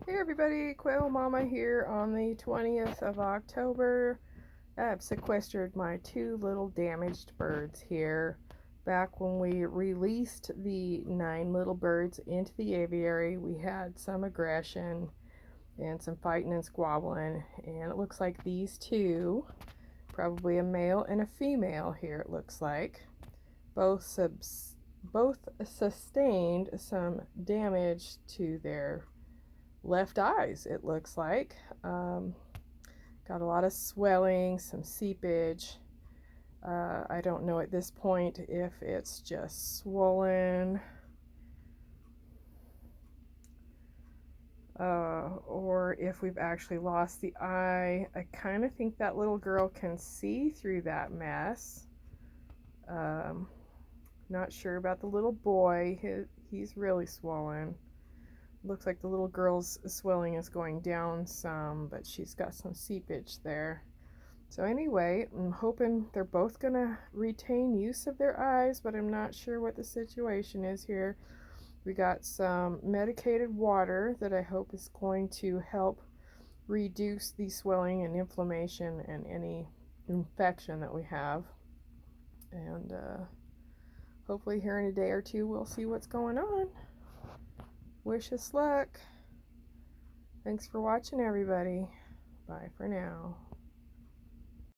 Hey everybody, Quail Mama here on the 20th of October. I've sequestered my two little damaged birds here. Back when we released the 9 little birds into the aviary, we had some aggression and some fighting and squabbling, and it looks like these two, probably a male and a female here it looks like, both sustained some damage to their left eyes, it looks like. Got a lot of swelling, some seepage. I don't know at this point if it's just swollen or if we've actually lost the eye. I kind of think that little girl can see through that mess. Not sure about the little boy. He's really swollen. Looks like the little girl's swelling is going down some, but she's got some seepage there. So anyway, I'm hoping they're both going to retain use of their eyes, but I'm not sure what the situation is here. We got some medicated water that I hope is going to help reduce the swelling and inflammation and any infection that we have. And hopefully here in a day or two we'll see what's going on. Wish us luck. Thanks for watching, everybody. Bye for now.